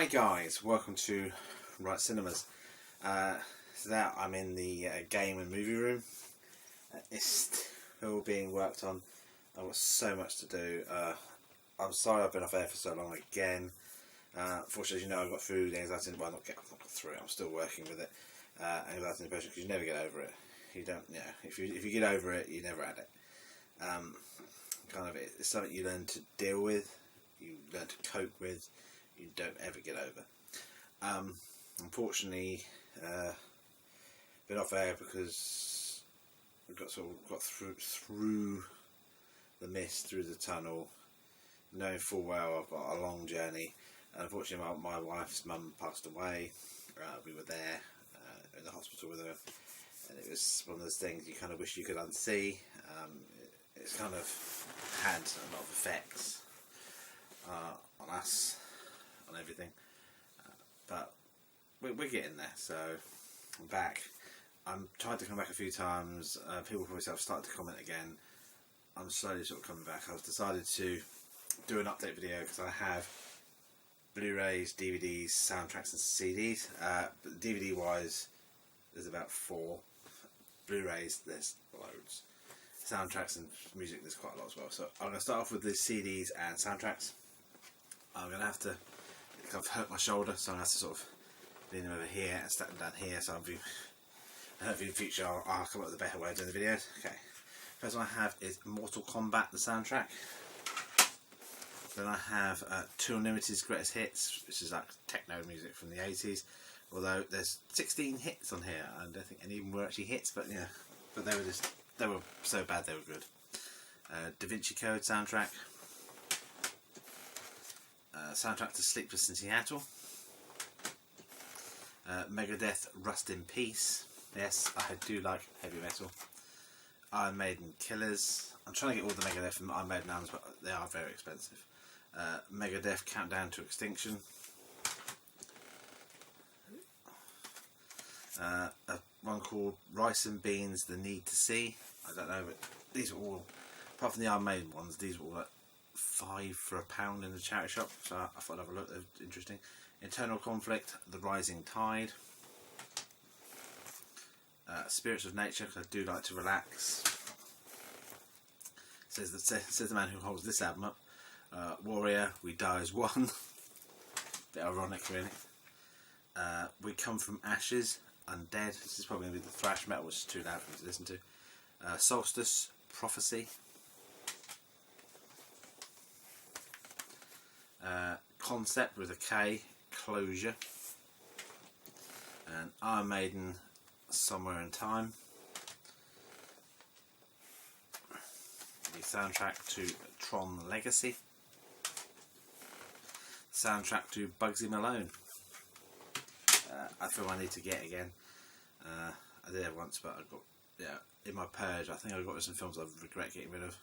Hi guys, welcome to Right Cinemas. Today I'm in the game and movie room. It's still being worked on. I've got so much to do. I'm sorry I've been off air for so long again. Fortunately, as you know, I've got through the anxiety. Well, I've not got through it. I'm still working with it. Anxiety and depression, because you never get over it. You don't. Yeah. If you get over it, you never had it. It's something you learn to deal with. You learn to cope with. You don't ever get over. Unfortunately, been off air because we got through the mist, through the tunnel, knowing full well I've got a long journey. And unfortunately, my wife's mum passed away. We were there in the hospital with her, and it was one of those things you kind of wish you could unsee. It's kind of had a lot of effects on us, on everything, but we're getting there. So I'm back. I'm tried to come back a few times. People probably have started to comment again. I'm slowly sort of coming back. I've decided to do an update video because I have Blu-rays, DVDs, soundtracks and CDs. But DVD wise, there's about 4. Blu-rays, there's loads. Soundtracks and music, there's quite a lot as well. So I'm going to start off with the CDs and soundtracks. I'm going to have to, I've hurt my shoulder, so I'm going to have to sort of lean them over here and stack them down here. So hopefully in the future I'll come up with a better way of doing the videos. Okay, first one I have is Mortal Kombat, the soundtrack. Then I have 2 Unlimited's Greatest Hits, which is like techno music from the 80s. Although there's 16 hits on here, I don't think any of them were actually hits, but yeah, but they were so bad they were good. Da Vinci Code soundtrack. Soundtrack to Sleepless in Seattle. Megadeth, Rust in Peace. Yes, I do like heavy metal. Iron Maiden, Killers. I'm trying to get all the Megadeth and Iron Maiden albums, but they are very expensive. Megadeth, Countdown to Extinction. One called Rice and Beans, The Need to See. I don't know, but these are all, apart from the Iron Maiden ones, these were all like £5 for £1 in the charity shop, so I thought I'd have a look. They're interesting. Internal Conflict, The Rising Tide. Spirits of Nature, because I do like to relax. Says the man who holds this album up. Warrior, We Die as One. Bit ironic, really. We Come From Ashes, Undead. This is probably going to be the thrash metal, which is too loud for me to listen to. Solstice, Prophecy. Concept with a K, Closure. And Iron Maiden, Somewhere in Time. The soundtrack to Tron Legacy. Soundtrack to Bugsy Malone. I feel I need to get again. I did it once, but I got, in my purge, I think I got some films I regret getting rid of.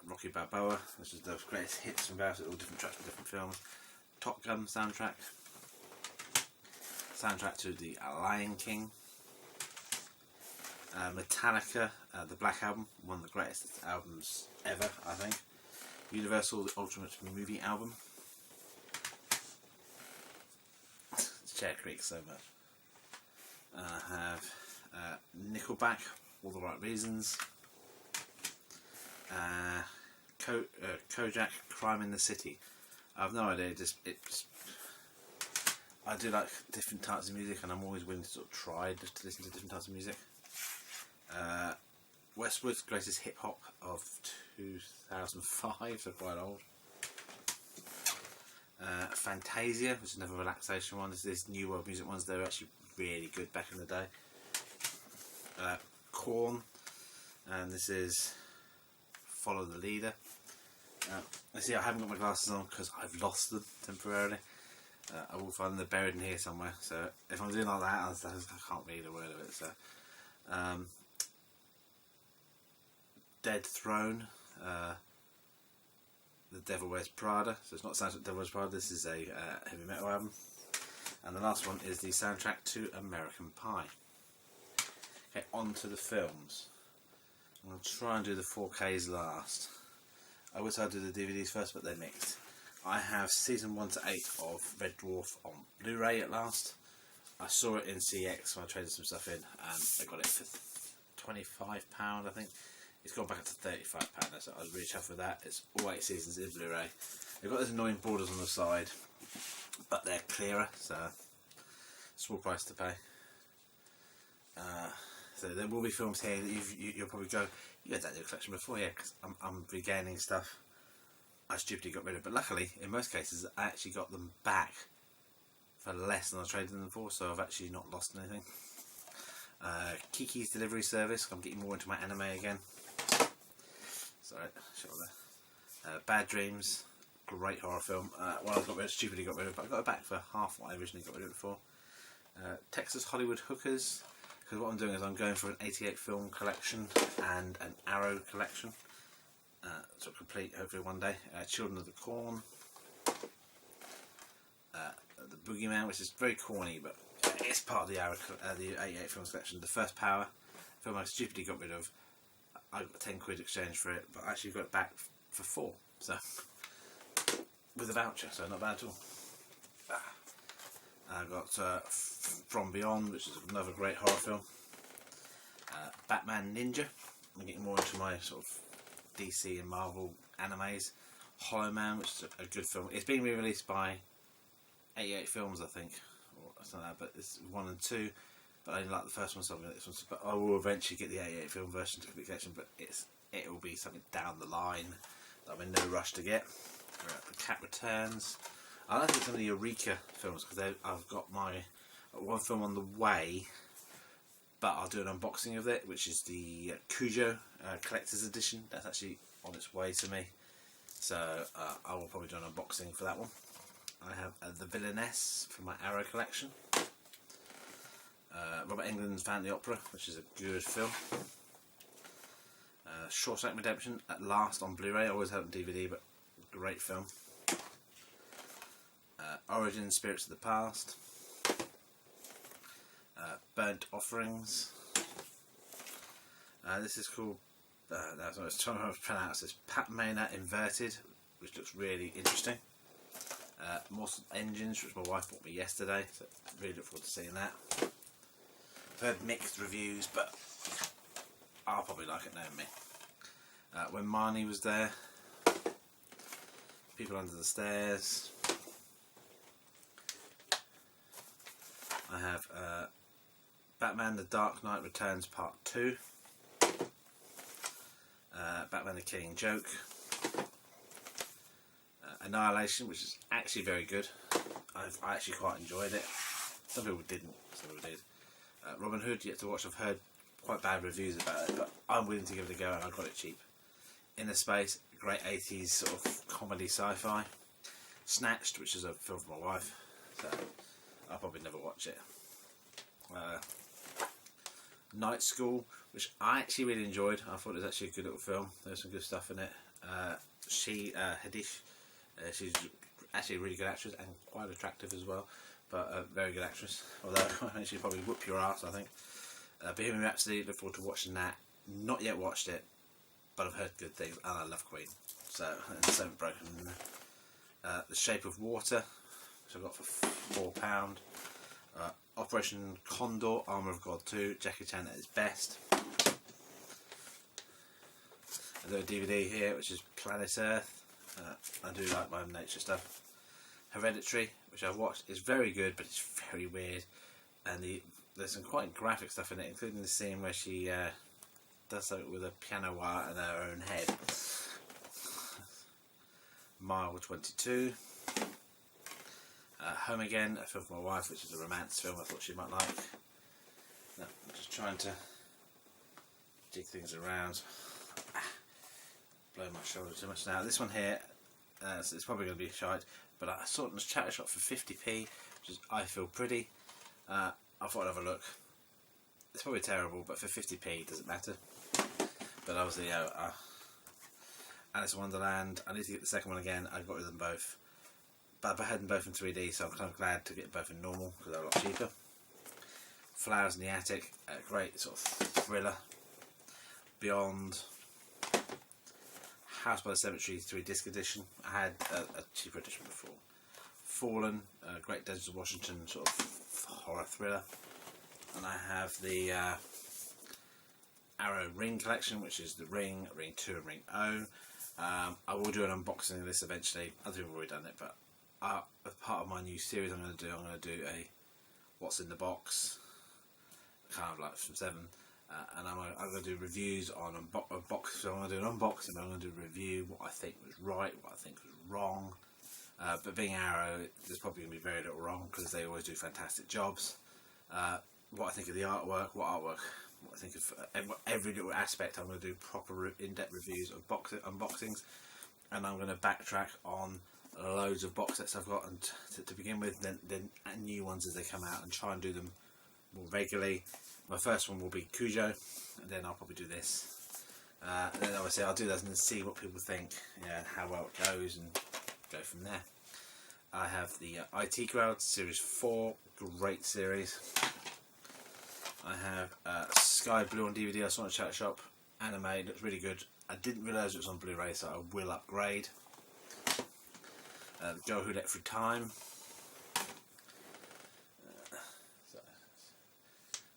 Rocky Balboa, which is the greatest hits from various, all different tracks from different films. Top Gun soundtrack. Soundtrack to The Lion King. Metallica, the Black Album, one of the greatest albums ever, I think. Universal, the Ultimate Movie Album. This chair creaks so much. I have Nickelback, All the Right Reasons. Kojak, Crime in the City. I have no idea. I do like different types of music, and I'm always willing to sort of try just to listen to different types of music. Westwood's Greatest Hip Hop of 2005, so quite old. Fantasia, which is another relaxation one. This new world music ones, they were actually really good back in the day. Korn, and this is Follow the Leader. I see I haven't got my glasses on because I've lost them temporarily. I will find them buried in here somewhere, so if I'm doing like that, I can't read a word of it. So, Dead Throne, The Devil Wears Prada. So it's not soundtrack Devil Wears Prada. This is a heavy metal album. And the last one is the soundtrack to American Pie. Okay, on to the films. I'm going to try and do the 4Ks last. I wish I'd do the DVDs first, but they're mixed. I have season 1 to 8 of Red Dwarf on Blu-ray at last. I saw it in CX when I traded some stuff in, and I got it for £25, I think. It's gone back up to £35 now, so I was really chuffed with that. It's all 8 seasons in Blu-ray. They've got those annoying borders on the side, but they're clearer, so small price to pay. So there will be films here that you'll probably go, you had that in your collection before, yeah, because I'm regaining stuff I stupidly got rid of. But luckily, in most cases, I actually got them back for less than I traded them for, so I've actually not lost anything. Kiki's Delivery Service, I'm getting more into my anime again. Sorry, shut there. Bad Dreams, great horror film. One I stupidly got rid of, but I got it back for half what I originally got rid of it for. Texas Hollywood Hookers, because what I'm doing is I'm going for an 88 film collection and an Arrow collection. So complete hopefully one day. Children of the Corn, the Boogeyman, which is very corny, but it's part of the Arrow, the 88 films collection. The First Power, film I stupidly got rid of. I got 10 quid exchange for it, but I actually got it back for 4, so with a voucher, so not bad at all. I got From Beyond, which is another great horror film. Batman Ninja, I'm getting more into my sort of DC and Marvel animes. Hollow Man, which is a good film. It's being re-released by 88 Films, I think, or something like that, but it's 1 and 2. But I didn't like the first one, so I'm going to get this one. But I will eventually get the 88 film version to complete collection, but it will be something down the line that I'm in no rush to get. The Cat Returns. I like some of the Eureka films because I've got my one film on the way, but I'll do an unboxing of it, which is the Cujo Collector's Edition. That's actually on its way to me, so I will probably do an unboxing for that one. I have The Villainess from my Arrow collection. Robert Englund's Phantom of the Opera, which is a good film. Shawshank Redemption at last on Blu-ray. I always had it on DVD, but great film. Origin Spirits of the Past. Burnt Offerings. This is called, that's what I was trying to pronounce this, Patmana Inverted, which looks really interesting. Morsel Engines, which my wife bought me yesterday, so really look forward to seeing that. I've heard mixed reviews, but I'll probably like it knowing me. When Marnie Was There, People Under the Stairs. I have Batman The Dark Knight Returns Part 2. Batman the Killing Joke. Annihilation, which is actually very good. I actually quite enjoyed it. Some people didn't, some people did. Robin Hood, yet to watch. I've heard quite bad reviews about it, but I'm willing to give it a go, and I got it cheap. Inner Space, great 80s sort of comedy sci-fi. Snatched, which is a film for my wife, so I'll probably never watch it. Night School, which I actually really enjoyed. I thought it was actually a good little film. There's some good stuff in it. Hadish, she's actually a really good actress and quite attractive as well, but a very good actress, although she'd probably whoop your ass, I think. Bohemian Rhapsody, look forward to watching that. Not yet watched it, but I've heard good things, and I love Queen, so it's so broken. The Shape of Water, which I got for £4. Operation Condor, Armour of God 2, Jackie Chan at his best. There's a DVD here, which is Planet Earth. I do like my own nature stuff. Hereditary, which I've watched, is very good, but it's very weird. And there's some quite graphic stuff in it, including the scene where she does something with a piano wire and her own head. Mile 22. Home Again, a film for my wife, which is a romance film I thought she might like. No, I'm just trying to jig things around. Blow my shoulder too much now. This one here, so it's probably going to be shite, but I saw it in the Chatter Shop for 50p, which is I Feel Pretty. I thought I'd have a look. It's probably terrible, but for 50p it doesn't matter. But obviously, Alice in Wonderland, I need to get the second one again. I got rid of them both. But I had them both in 3D, so I'm kind of glad to get both in normal because they're a lot cheaper. Flowers in the Attic, a great sort of thriller. Beyond. House by the Cemetery 3 disc edition. I had a cheaper edition before. Fallen, Great Deserts of Washington sort of horror thriller. And I have the Arrow Ring collection, which is the Ring, Ring 2 and Ring O. I will do an unboxing of this eventually. Other people have already done it, but as part of my new series I'm going to do a what's in the box, kind of like from 7. And I'm going to do reviews on unboxing. So I'm going to do an unboxing, I'm going to do a review, what I think was right, what I think was wrong. But being Arrow, there's probably going to be very little wrong because they always do fantastic jobs. What I think of the artwork, what I think of every little aspect. I'm going to do proper in-depth reviews of unboxings, and I'm going to backtrack on loads of box sets I've got and to begin with, then new ones as they come out, and try and do them more regularly. My first one will be Cujo, and then I'll probably do this. And then obviously I'll do those and then see what people think, and how well it goes, and go from there. I have the IT Crowd Series 4, great series. I have Sky Blue on DVD. I saw it at Chat Shop. Anime, looks really good. I didn't realise it was on Blu-ray, so I will upgrade. The Girl Who Let Through Time. So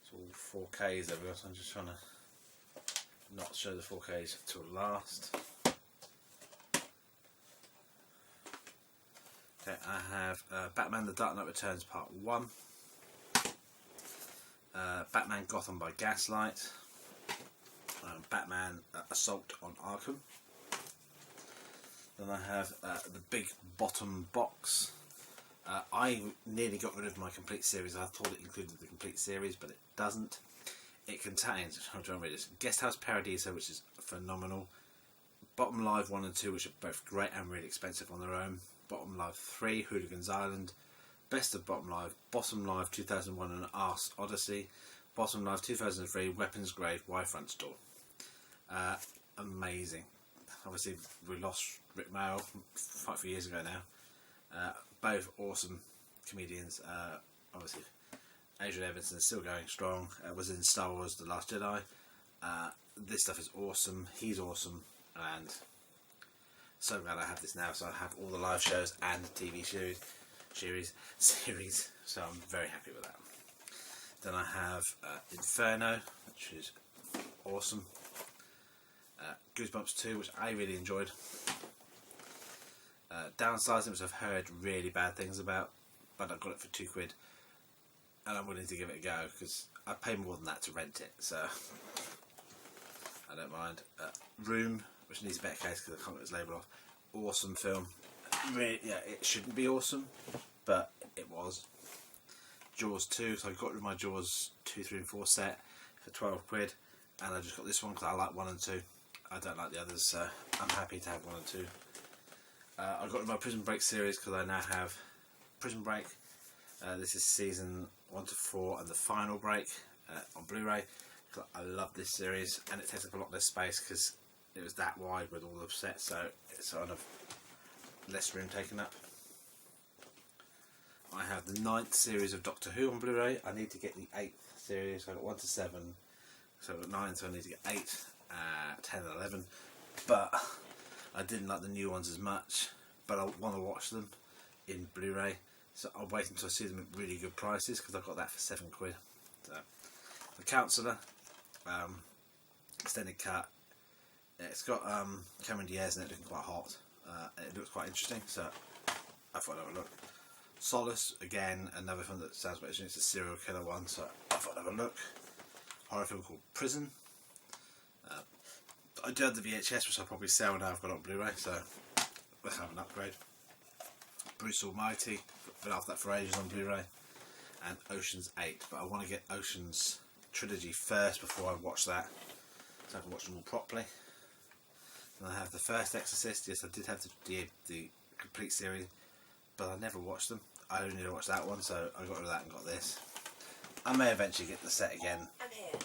it's all 4Ks everywhere, so I'm just trying to not show the 4Ks till last. Okay, I have Batman The Dark Knight Returns Part 1. Batman Gotham by Gaslight. Batman Assault on Arkham. Then I have the big bottom box. I nearly got rid of my complete series. I thought it included the complete series, but it doesn't. It contains, I'm trying to read this, Guest House Paradiso, which is phenomenal. Bottom Live 1 and 2, which are both great and really expensive on their own. Bottom Live 3, Hooligans Island. Best of Bottom Live 2001 and Arse Odyssey. Bottom Live 2003, Weapons Grave, Y-Front Store. Amazing. Obviously we lost Rick Mayall quite a few years ago now. Both awesome comedians. Obviously Adrian Evanson is still going strong. Was in Star Wars The Last Jedi. This stuff is awesome. He's awesome, and so glad I have this now. So I have all the live shows and TV series. So I'm very happy with that. Then I have Inferno, which is awesome. Goosebumps 2, which I really enjoyed. Downsizing, which I've heard really bad things about, but I got it for £2, and I'm willing to give it a go because I pay more than that to rent it, so I don't mind. Room, which needs a better case because I can't get its label off. Awesome film. Really, yeah, it shouldn't be awesome, but it was. Jaws 2, so I got rid of my Jaws 2, 3 and 4 set for £12, and I just got this one because I like 1 and 2. I don't like the others, so I'm happy to have 1 and 2. I got rid of my Prison Break series because I now have Prison Break. This is season 1 to 4 and the final break on Blu-ray. I love this series, and it takes up a lot less space because it was that wide with all the sets, so it's sort of less room taken up. I have the 9th series of Doctor Who on Blu-ray. I need to get the 8th series. I got 1 to 7, so I got 9, so I need to get 8, 10 and 11. But I didn't like the new ones as much, but I want to watch them in Blu-ray, so I'll wait until I see them at really good prices because I got that for £7. So, The Counsellor, extended cut. It's got Cameron Diaz in it looking quite hot. It looks quite interesting, so I thought I'd have a look. Solace, again, another film that sounds quite interesting. It's a serial killer one, so I thought I'd have a look. Horror film called Prison. I do have the VHS, which I'll probably sell now I've got it on Blu-ray, so let's have an upgrade. Bruce Almighty, been after that for ages on Blu-ray. And Ocean's 8, but I want to get Ocean's trilogy first before I watch that, so I can watch them all properly. And I have the first Exorcist. Yes, I did have the complete series, but I never watched them. I only watched that one, so I got rid of that and got this. I may eventually get the set again. I'm here.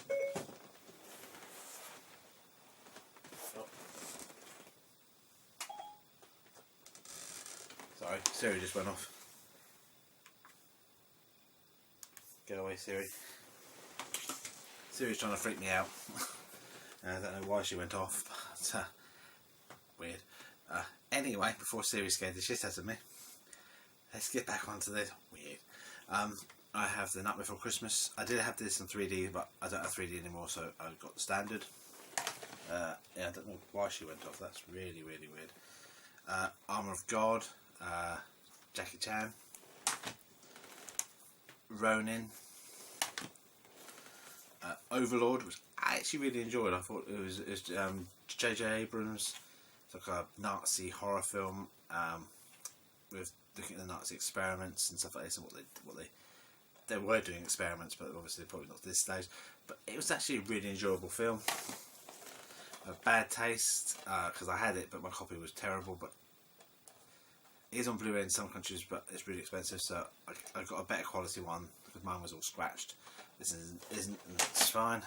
Oh. Sorry, Siri just went off. Get away, Siri. Siri's trying to freak me out. I don't know why she went off, but weird. Anyway, before Siri scared the shit out of me, let's get back onto this. Weird. I have The Night Before Christmas. I did have this in 3D, but I don't have 3D anymore, so I've got the standard. Yeah, I don't know why she went off. That's really, really weird. Armour of God, Jackie Chan, Ronin, Overlord, which I actually really enjoyed. I thought it was J.J. Abrams. It's like a Nazi horror film with looking at the Nazi experiments and stuff like this, and what they were doing experiments, but obviously probably not at this stage. But it was actually a really enjoyable film. A bad taste because I had it, but my copy was terrible. But it is on Blu-ray in some countries, but it's really expensive, so I got a better quality one because mine was all scratched. This isn't, and it's fine.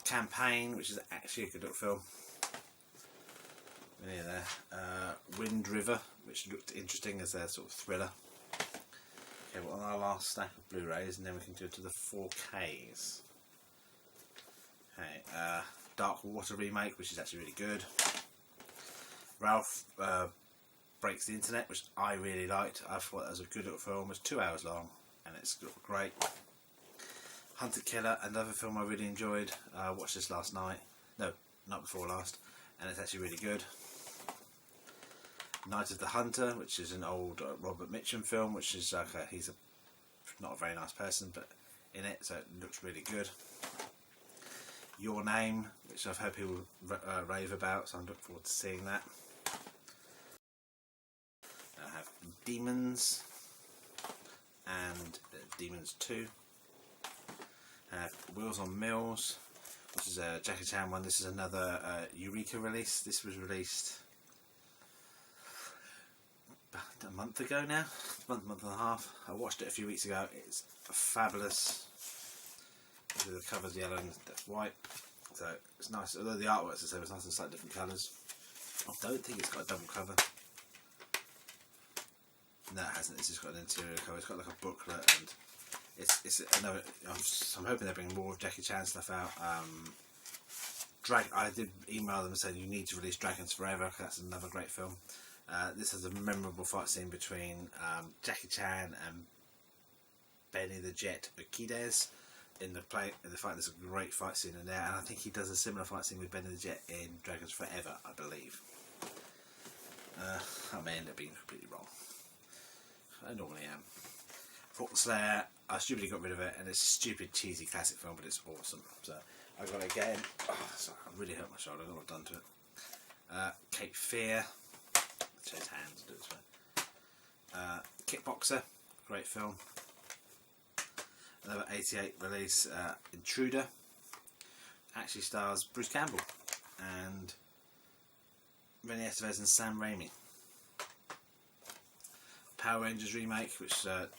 Campaign, which is actually a good little film. Near there. Wind River, which looked interesting as a sort of thriller. Okay, well, on our last stack of Blu-rays, and then we can go to the 4Ks. Okay, Dark Water remake, which is actually really good. Ralph Breaks the Internet, which I really liked. I thought that was a good little film. It's 2 hours long, and it's great. Hunter Killer, another film I really enjoyed. I watched this last night. No, not before last, and it's actually really good. Night of the Hunter, which is an old Robert Mitchum film, which is like he's not a very nice person, but in it, so it looks really good. Your Name, which I've heard people rave about, so I'm looking forward to seeing that. I have Demons and Demons 2. I have Wheels on Mills, which is a Jackie Chan one. This is another Eureka release. This was released a month ago now, month and a half. I watched it a few weeks ago. It's fabulous. The cover's yellow and that's white, so it's nice. Although the artwork's the same, it's nice and slightly different colours. I don't think it's got a double cover. No, it hasn't. It's just got an interior cover. It's got like a booklet, and it's another. I'm hoping they bring more of Jackie Chan stuff out. I did email them saying you need to release Dragons Forever. That's another great film. This has a memorable fight scene between Jackie Chan and Benny the Jet Urquidez in the fight. There's a great fight scene in there, and I think he does a similar fight scene with Benny the Jet in Dragons Forever, I believe. I may end up being completely wrong. I normally am. Thought Slayer, I stupidly got rid of it, and it's a stupid, cheesy classic film, but it's awesome. So I got it again. Oh, sorry, I really hurt my shoulder. I don't know what I've done to it. Cape Fear. Change hands, do it this way. Kickboxer, great film. Another 88 release, Intruder. Actually stars Bruce Campbell and Renée Estevez and Sam Raimi. Power Rangers remake, which I've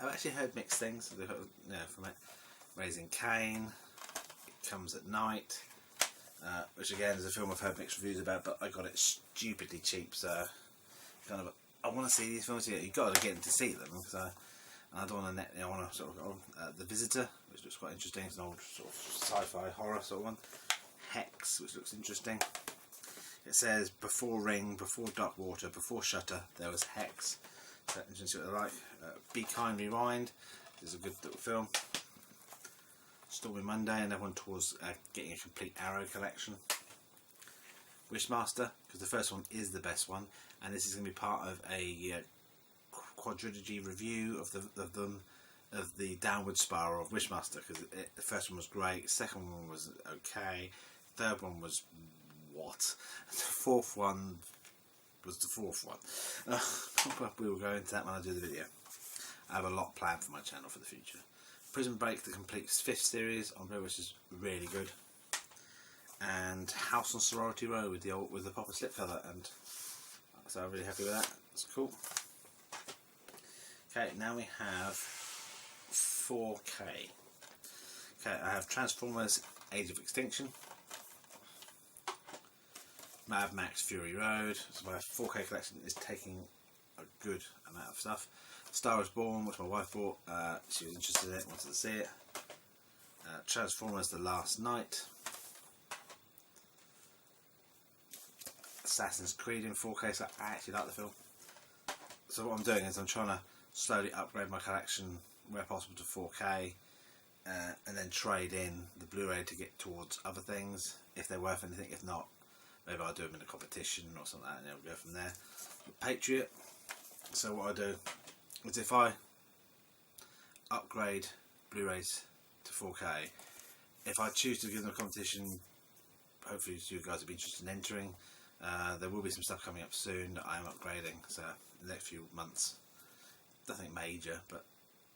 actually heard mixed things. From it. Raising Cain, It Comes at Night. Which again is a film I've heard mixed reviews about, but I got it stupidly cheap, so kind of I want to see these films. You've got to get them to see them because I don't want to. I want to sort of The Visitor, which looks quite interesting. It's an old sort of sci-fi horror sort of one. Hex, which looks interesting. It says before Ring, before Dark Water, before Shutter, there was Hex. So interesting what I like. Be Kind, Rewind. This is a good little film. Stormy Monday, another one towards getting a complete Arrow collection. Wishmaster, because the first one is the best one, and this is going to be part of a quadrilogy review of the downward spiral of Wishmaster, because the first one was great, the second one was okay, third one was what, and the fourth one was the fourth one. We will go into that when I do the video. I have a lot planned for my channel for the future. Prison Break, the complete 5th series on Blu-ray, which is really good, and House on Sorority Row with the proper slipcover, and so I'm really happy with that. It's cool. Okay, now we have 4K. Okay, I have Transformers: Age of Extinction, Mad Max Fury Road. So my 4K collection is taking a good amount of stuff. Star Is Born, which my wife bought. She was interested in it, wanted to see it. Transformers: The Last Night. Assassin's Creed in 4K, so I actually like the film. So what I'm doing is I'm trying to slowly upgrade my collection where possible to 4K, and then trade in the Blu-ray to get towards other things if they're worth anything. If not, maybe I'll do them in a competition or something like that, and we'll go from there. Patriot. So what I do is if I upgrade Blu-rays to 4K, if I choose to give them a competition, hopefully you guys will be interested in entering. There will be some stuff coming up soon that I am upgrading, so in the next few months. Nothing major, but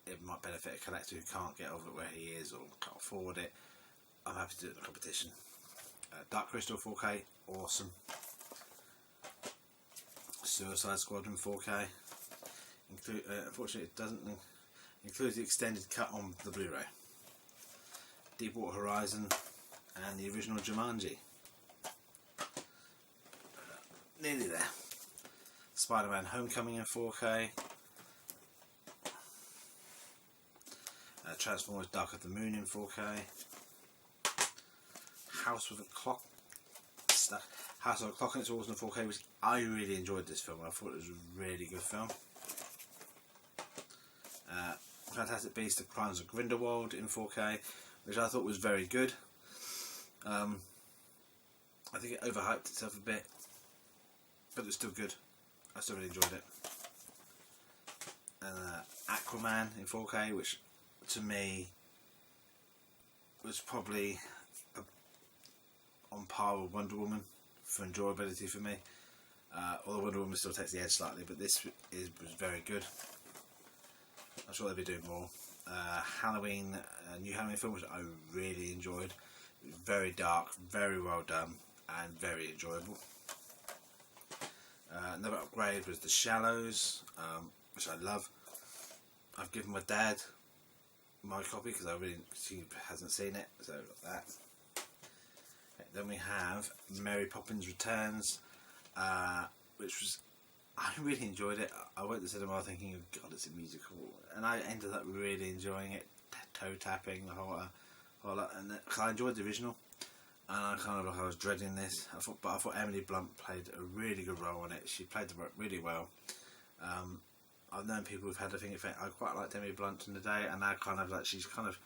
it might benefit a collector who can't get over where he is or can't afford it. I'm happy to do it in a competition. Dark Crystal 4K, awesome. Suicide Squadron 4K. Unfortunately, it doesn't include the extended cut on the Blu-ray. Deepwater Horizon and the original Jumanji. Nearly there. Spider-Man Homecoming in 4K. Transformers Dark of the Moon in 4K. House with a Clock. House of a Clock and Its Walls in 4K, which I really enjoyed this film. I thought it was a really good film. Fantastic Beasts: The Crimes of Grindelwald in 4K, which I thought was very good. I think it overhyped itself a bit, but it's still good. I still really enjoyed it. And Aquaman in 4K, which to me was probably on par with Wonder Woman for enjoyability for me. Although Wonder Woman still takes the edge slightly, but this was very good. I'm sure they'll be doing more. Halloween, new Halloween film, which I really enjoyed. It was very dark, very well done, and very enjoyable. Another upgrade was The Shallows, which I love. I've given my dad my copy because she hasn't seen it, so I've got that. Okay, then we have Mary Poppins Returns, which was, I really enjoyed it. I went to the cinema thinking, oh God, it's a musical, and I ended up really enjoying it, toe tapping the whole lot, and cause I enjoyed the original, and I was dreading this. I thought Emily Blunt played a really good role in it. She played the role really well. I've known people who've had a thing. I quite liked Emily Blunt in the day, and now she's kind of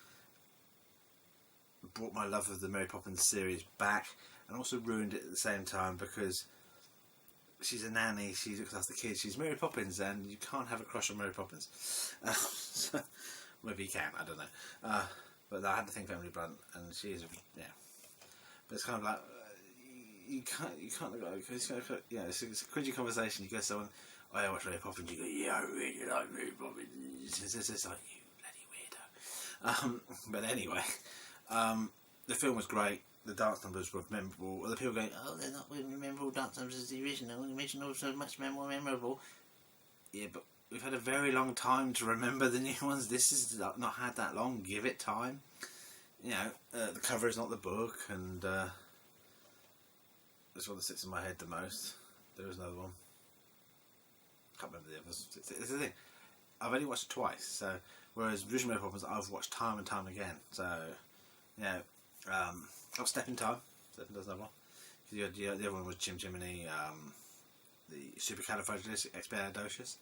brought my love of the Mary Poppins series back, and also ruined it at the same time because she's a nanny, she looks after the kids, she's Mary Poppins, and you can't have a crush on Mary Poppins. So, maybe you can, I don't know. But I had to think of Emily Blunt, and she is, yeah. But it's kind of like, you can't look at it, because it's a cringy conversation. You go to someone, oh yeah, I watch Mary Poppins, you go, yeah, I really like Mary Poppins. It's like, you bloody weirdo. But anyway, the film was great. The dance numbers were memorable. Other people going, oh, they're not really memorable dance numbers as the original. The original was so much more memorable. Yeah, but we've had a very long time to remember the new ones. This has not had that long. Give it time. You know, the cover is not the book, and that's one that sits in my head the most. There was another one. Can't remember the others. It's the thing. I've only watched it twice, so whereas original Mary Poppins I've watched time and time again. So, you know. Step in Time. Step in Time's another one. The other one was Jim Jiminy, the Supercalifragilisticexpialidocious.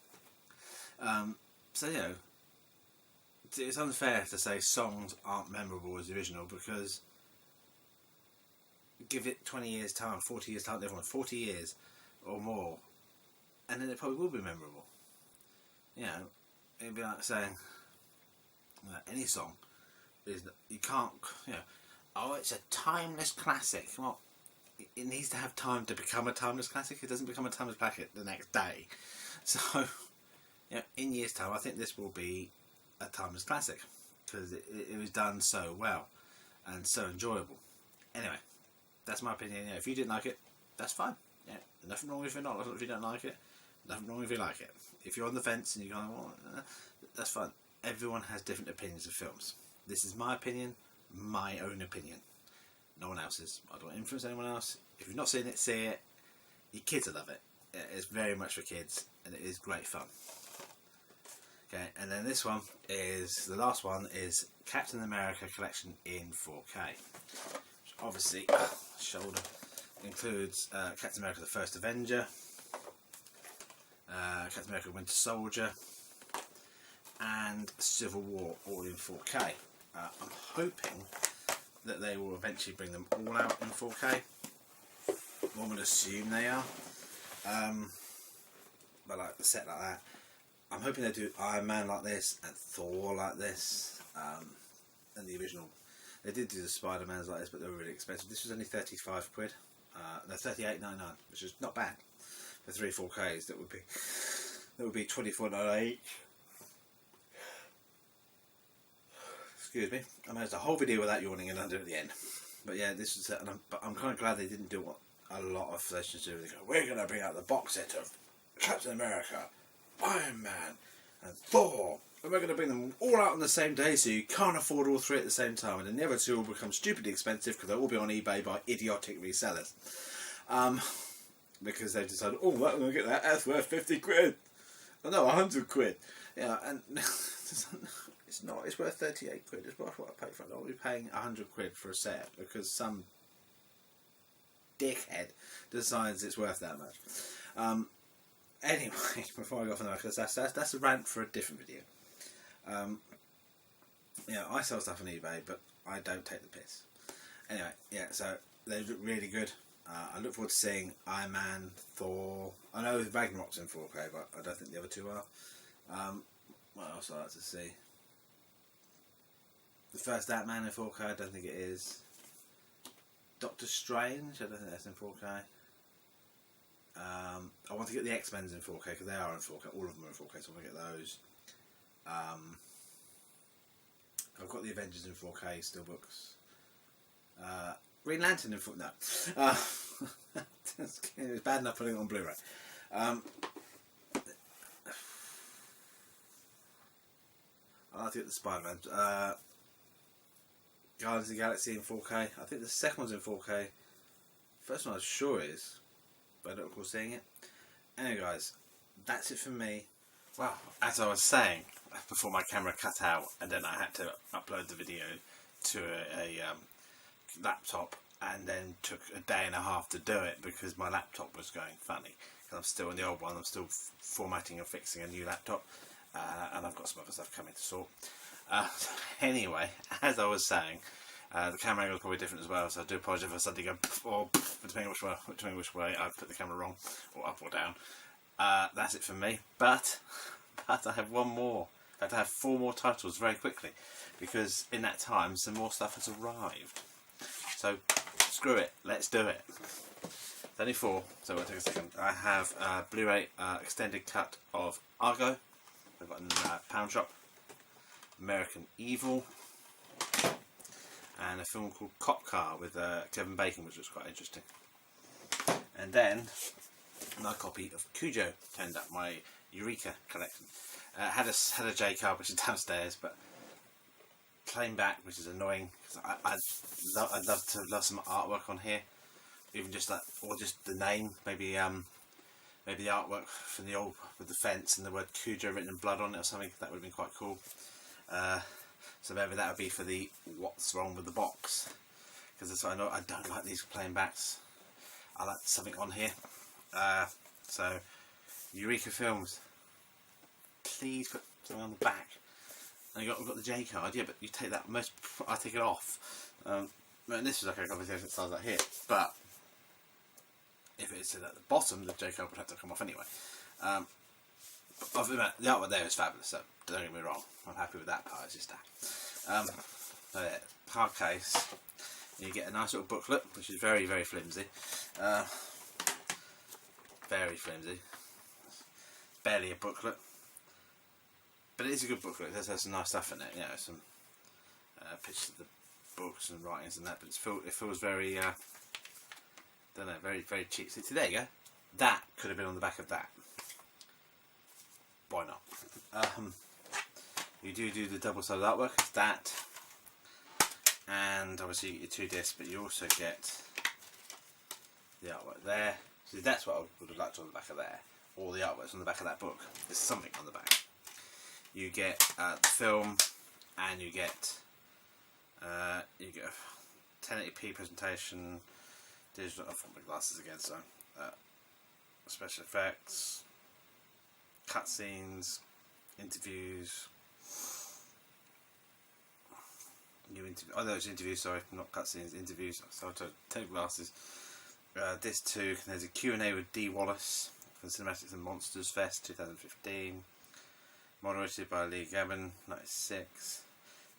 So, you know, it's unfair to say songs aren't memorable as the original, because give it 20 years time, 40 years time, everyone 40 years or more, and then it probably will be memorable. You know, it'd be like saying any song is, you can't, you know, oh, it's a timeless classic. Well, it needs to have time to become a timeless classic. It doesn't become a timeless classic the next day. So, you know, in years' time, I think this will be a timeless classic because it was done so well and so enjoyable. Anyway, that's my opinion. You know, if you didn't like it, that's fine. Yeah, nothing wrong if you don't like it. Nothing wrong if you like it. If you're on the fence and you're going, well, that's fine. Everyone has different opinions of films. This is my opinion. My own opinion, no one else's. I don't influence anyone else. If you've not seen it, see it. Your kids will love it. It's very much for kids, and it is great fun. Okay, and then this one is the last one is Captain America Collection in 4K. Which obviously, shoulder. includes Captain America: The First Avenger, Captain America: Winter Soldier, and Civil War, all in 4K. I'm hoping that they will eventually bring them all out in 4K. One would assume they are, but like the set like that. I'm hoping they do Iron Man like this and Thor like this, and the original. They did do the Spider-Mans like this, but they were really expensive. This was only 35 quid. No, 38.99, which is not bad for 3 4Ks. That would be 24.98 each. Excuse me. I managed a whole video without yawning and under at the end. But yeah, this is. But I'm kind of glad they didn't do what a lot of stations do. They go, we're going to bring out the box set of Captain America, Iron Man, and Thor, and we're going to bring them all out on the same day, so you can't afford all 3 at the same time, and then the other 2 will become stupidly expensive because they'll all be on eBay by idiotic resellers. Because they've decided, oh, well, I'm going to get that. That's worth 50 quid. Oh no, 100 quid. Yeah, and it's not. It's worth 38 quid. It's worth what I paid for it. I'll be paying 100 quid for a set because some dickhead decides it's worth that much. Anyway, before I go off on that, because that's a rant for a different video. Yeah, I sell stuff on eBay, but I don't take the piss. Anyway, yeah, so they look really good. I look forward to seeing Iron Man, Thor. I know Ragnarok's in 4K, but I don't think the other 2 are. What else I'd like to see? The first Ant-Man in 4K, I don't think it is. Doctor Strange, I don't think that's in 4K. I want to get the X-Men's in 4K because they are in 4K. All of them are in 4K, so I want to get those. I've got the Avengers in 4K steelbooks. Green Lantern in 4K. No, it's bad enough putting it on Blu-ray. I like to get the Spider-Man. Guardians of the Galaxy in 4K. I think the second one's in 4K. First one I'm sure is, but I don't recall seeing it. Anyway guys, that's it for me. Well, as I was saying, before my camera cut out and then I had to upload the video to a laptop, and then took a day and a half to do it because my laptop was going funny. Because I'm still in the old one, I'm still formatting and fixing a new laptop, and I've got some other stuff coming to sort. Anyway, as I was saying, the camera angle is probably different as well, so I do apologise if I suddenly go or depending which way I've put the camera wrong, or up or down. That's it for me. But I have one more. I have to have 4 more titles very quickly, because in that time some more stuff has arrived. So screw it, let's do it. It's only 4, so it'll take a second. I have a Blu-ray extended cut of Argo. I've got in Pound Shop. American Evil, and a film called Cop Car with Kevin Bacon, which was quite interesting. And then another copy of Cujo turned up, my Eureka collection. Had a J card which is downstairs, but plain back, which is annoying because I'd love some artwork on here, even just that, or just the name, maybe the artwork from the old with the fence and the word Cujo written in blood on it or something. That would have been quite cool. So maybe that would be for the what's wrong with the box, because I know I don't like these plain backs. I like something on here. So Eureka Films, please put something on the back. And we've got the J card, yeah, but you take that, I take it off. And this was like a conversation that starts out here, but if it's at the bottom, the J card would have to come off anyway. But the artwork there is fabulous, so don't get me wrong, I'm happy with that part, it's just that. So yeah, hard case, you get a nice little booklet, which is very, very flimsy. Very flimsy. Barely a booklet. But it is a good booklet, it does have some nice stuff in it, you know, some pictures of the books and writings and that, but it feels very, don't know, very, very cheap. See, there you go. That could have been on the back of that. Why not? You do the double-sided artwork, it's that, and obviously you get your 2 discs, but you also get the artwork there. See, that's what I would have liked on the back of there. All the artworks on the back of that book. There's something on the back. You get the film, and you get a 1080p presentation, digital. I've got my glasses again, so special effects, cutscenes, interviews. New interview. Oh no, it's interviews. Sorry, not cutscenes. Interviews. So I take glasses. Disc 2. There's a Q&A with D. Wallace from Cinematics and Monsters Fest 2015. Moderated by Lee Gavin, 96.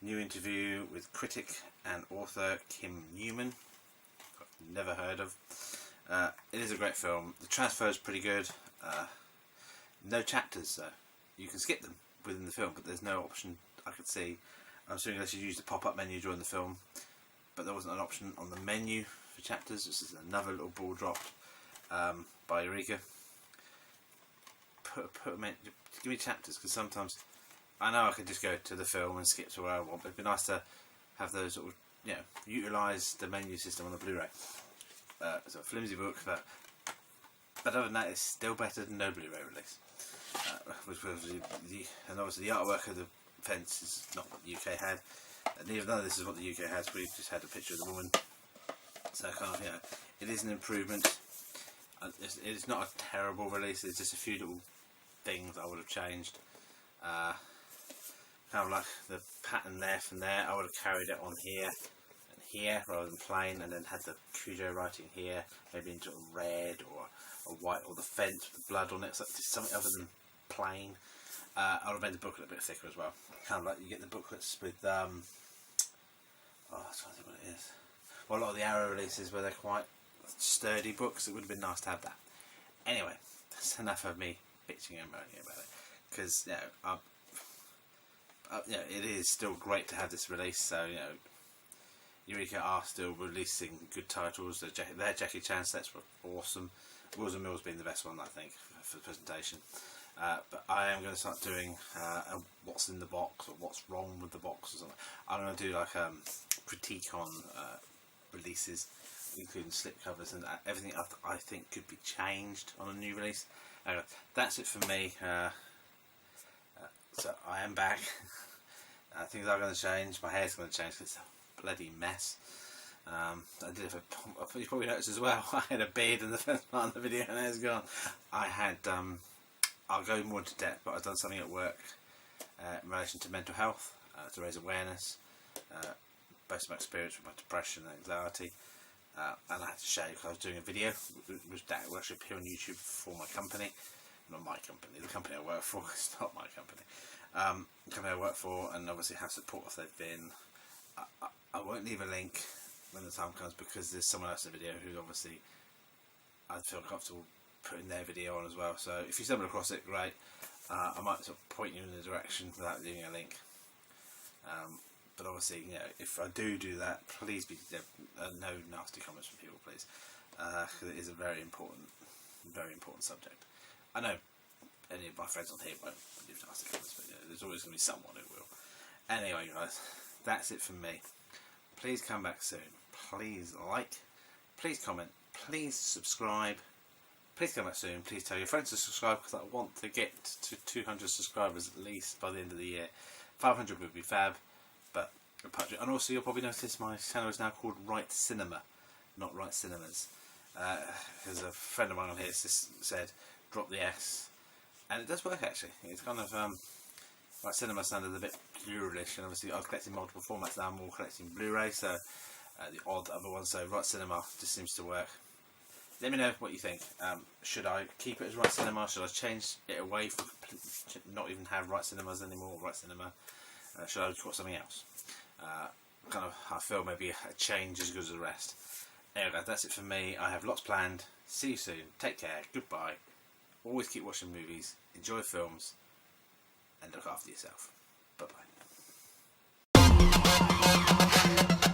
New interview with critic and author Kim Newman. I've never heard of. It is a great film. The transfer is pretty good. No chapters, though. You can skip them within the film, but there's no option I could see. I'm assuming unless you use the pop-up menu during the film, but there wasn't an option on the menu for chapters. This is another little ball dropped by Eureka. Give me chapters, because sometimes I know I could just go to the film and skip to where I want, but it'd be nice to have those sort of, utilise the menu system on the Blu-ray. It's a flimsy book, but other than that, it's still better than no Blu-ray release. And obviously the artwork of the fence is not what the UK had. None of this is what the UK has. We've just had a picture of the woman. So kind of, it is an improvement. It's not a terrible release. There's just a few little things I would have changed. Kind of like the pattern there from there. I would have carried it on here and here rather than plain, and then had the Cujo writing here, maybe in sort of red or white, or the fence with the blood on it. So just something other than plain. I would have made the booklet a bit thicker as well. Kind of like you get the booklets with I was trying to think what it is. Well, a lot of the Arrow releases where they're quite sturdy books, it would have been nice to have that. Anyway, that's enough of me bitching and moaning about it, because it is still great to have this release. So Eureka are still releasing good titles. Their Jackie Chan sets were awesome. Wheels and Mills being the best one, I think, for the presentation. But I am going to start doing what's in the box, or what's wrong with the box, or something. I'm going to do like critique on releases, including slipcovers and everything I think could be changed on a new release. Anyway, that's it for me. So I am back. Things are going to change. My hair's going to change because it's a bloody mess. I did you probably noticed as well, I had a beard in the first part of the video and it's gone. I had I'll go more into depth, but I've done something at work in relation to mental health, to raise awareness, based on my experience with my depression and anxiety, and I had to share because I was doing a video that will actually appear on YouTube for my company. Not my company, the company I work for. It's not my company. The company I work for, and obviously how supportive they've been. I won't leave a link when the time comes, because there's someone else in the video who obviously I feel comfortable putting their video on as well. So if you stumble across it, great. I might sort of point you in the direction without leaving a link. But obviously, if I do that, please be no nasty comments from people, please, because it is a very important subject. I know any of my friends on here won't leave nasty comments, but there's always going to be someone who will. Anyway, guys, that's it from me. Please come back soon. Please like, please comment, please subscribe. Please come back soon. Please tell your friends to subscribe, because I want to get to 200 subscribers at least by the end of the year. 500 would be fab, but and also you'll probably notice my channel is now called Right Cinema, not Right Cinemas. Because a friend of mine on here said drop the S, and it does work actually. It's kind of Right Cinema sounded a bit pluralish, and obviously I'm collecting multiple formats now. I'm more collecting Blu-ray, so the odd other ones. So Right Cinema just seems to work. Let me know what you think. Should I keep it as Right Cinema? Should I change it away from not even have Right Cinemas anymore? Right Cinema. Should I put something else? I feel maybe a change as good as the rest. Anyway, that's it for me. I have lots planned. See you soon. Take care. Goodbye. Always keep watching movies. Enjoy films. And look after yourself. Bye bye.